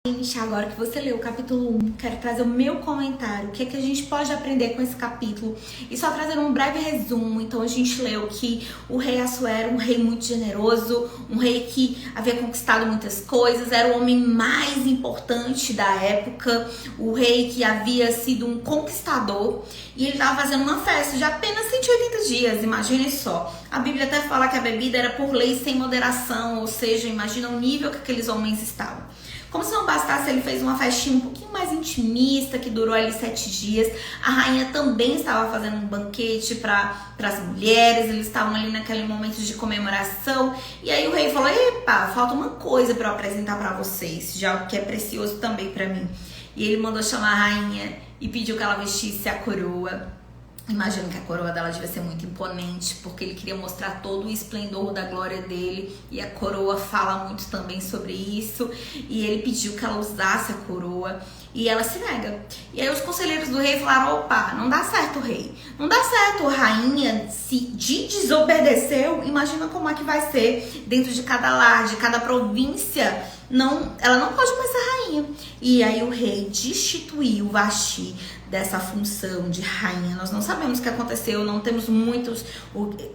Gente, agora que você leu o capítulo 1, quero trazer o meu comentário. O que é que a gente pode aprender com esse capítulo? E só trazer um breve resumo. Então a gente leu que o rei Assuero era um rei muito generoso, um rei que havia conquistado muitas coisas, era o homem mais importante da época, o rei que havia sido um conquistador, e ele estava fazendo uma festa de apenas 180 dias, imagine só. A Bíblia até fala que a bebida era por lei sem moderação, ou seja, imagina o nível que aqueles homens estavam. Como se não bastasse, ele fez uma festinha um pouquinho mais intimista, que durou ali 7 dias. A rainha também estava fazendo um banquete para as mulheres, eles estavam ali naquele momento de comemoração. E aí o rei falou, epa, falta uma coisa para eu apresentar para vocês, já que é precioso também para mim. E ele mandou chamar a rainha e pediu que ela vestisse a coroa. Imagino que a coroa dela devia ser muito imponente, porque ele queria mostrar todo o esplendor da glória dele, e a coroa fala muito também sobre isso, e ele pediu que ela usasse a coroa, e ela se nega. E aí os conselheiros do rei falaram, opa, não dá certo, rei, não dá certo, a rainha se desobedeceu, imagina como é que vai ser dentro de cada lar, de cada província. Não, ela não pode mais ser rainha. E aí o rei destituiu Vasti dessa função de rainha. Nós não sabemos o que aconteceu, não temos muitos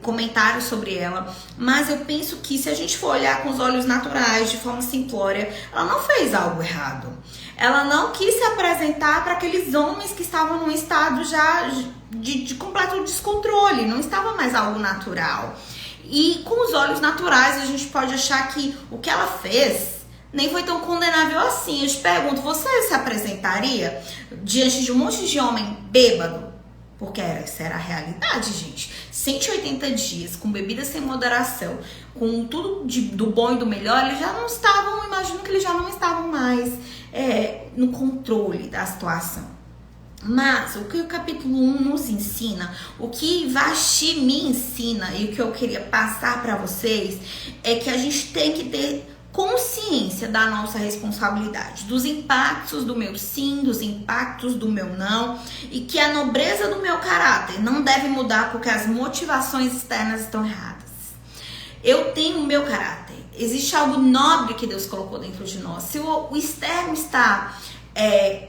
comentários sobre ela, mas eu penso que se a gente for olhar com os olhos naturais, de forma simplória, ela não fez algo errado. Ela não quis se apresentar para aqueles homens que estavam num estado já de completo descontrole, não estava mais algo natural. E com os olhos naturais a gente pode achar que o que ela fez nem foi tão condenável assim. Eu te pergunto, você se apresentaria diante de um monte de homem bêbado? Porque essa era a realidade, gente. 180 dias, com bebida sem moderação, com tudo do bom e do melhor, eles já não estavam, imagino que eles já não estavam mais no controle da situação. Mas o que o capítulo 1 nos ensina, o que Vasti me ensina e o que eu queria passar para vocês é que a gente tem que ter consciência da nossa responsabilidade, dos impactos do meu sim, dos impactos do meu não, e que a nobreza do meu caráter não deve mudar porque as motivações externas estão erradas. Eu tenho o meu caráter, existe algo nobre que Deus colocou dentro de nós. Se o externo está...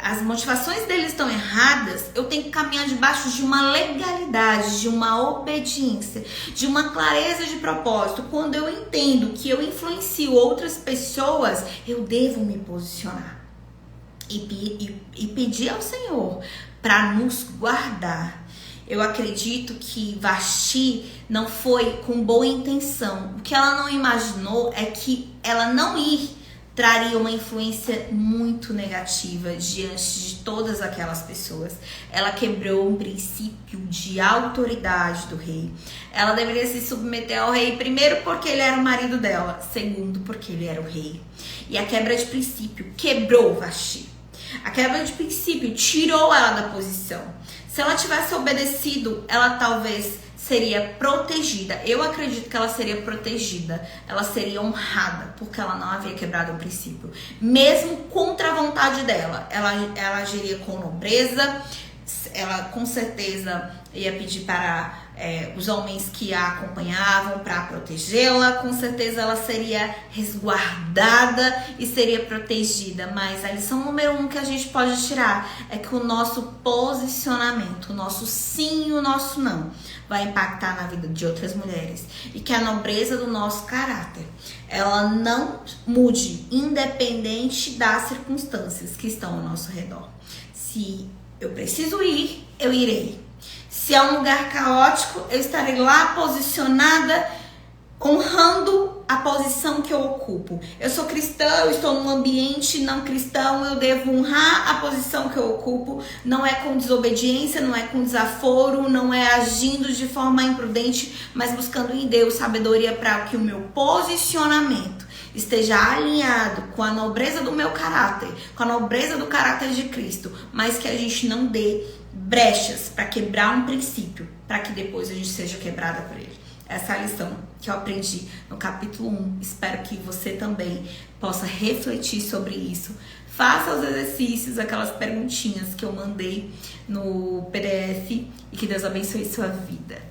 as motivações deles estão erradas, eu tenho que caminhar debaixo de uma legalidade, de uma obediência, de uma clareza de propósito. Quando eu entendo que eu influencio outras pessoas, eu devo me posicionar e pedir ao Senhor para nos guardar. Eu acredito que Vasti não foi com boa intenção. O que ela não imaginou é que ela não traria uma influência muito negativa diante de todas aquelas pessoas. Ela quebrou um princípio de autoridade do rei. Ela deveria se submeter ao rei, primeiro porque ele era o marido dela, segundo porque ele era o rei. E a quebra de princípio quebrou Vasti. A quebra de princípio tirou ela da posição. Se ela tivesse obedecido, ela talvez seria protegida. Eu acredito que ela seria protegida, ela seria honrada, porque ela não havia quebrado o princípio. Mesmo contra a vontade dela, ela agiria com nobreza, ela com certeza ia pedir para os homens que a acompanhavam para protegê-la, com certeza ela seria resguardada e seria protegida. Mas a lição número 1 que a gente pode tirar é que o nosso posicionamento, o nosso sim e o nosso não, vai impactar na vida de outras mulheres, e que a nobreza do nosso caráter, ela não mude independente das circunstâncias que estão ao nosso redor. Se eu preciso ir, eu irei. Se é um lugar caótico, eu estarei lá posicionada, honrando a posição que eu ocupo. Eu sou cristã, eu estou num ambiente não cristão, eu devo honrar a posição que eu ocupo. Não é com desobediência, não é com desaforo, não é agindo de forma imprudente, mas buscando em Deus sabedoria para que o meu posicionamento esteja alinhado com a nobreza do meu caráter, com a nobreza do caráter de Cristo, mas que a gente não dê brechas para quebrar um princípio, para que depois a gente seja quebrada por ele. Essa é a lição que eu aprendi no capítulo 1. Espero que você também possa refletir sobre isso. Faça os exercícios, aquelas perguntinhas que eu mandei no PDF, e que Deus abençoe sua vida.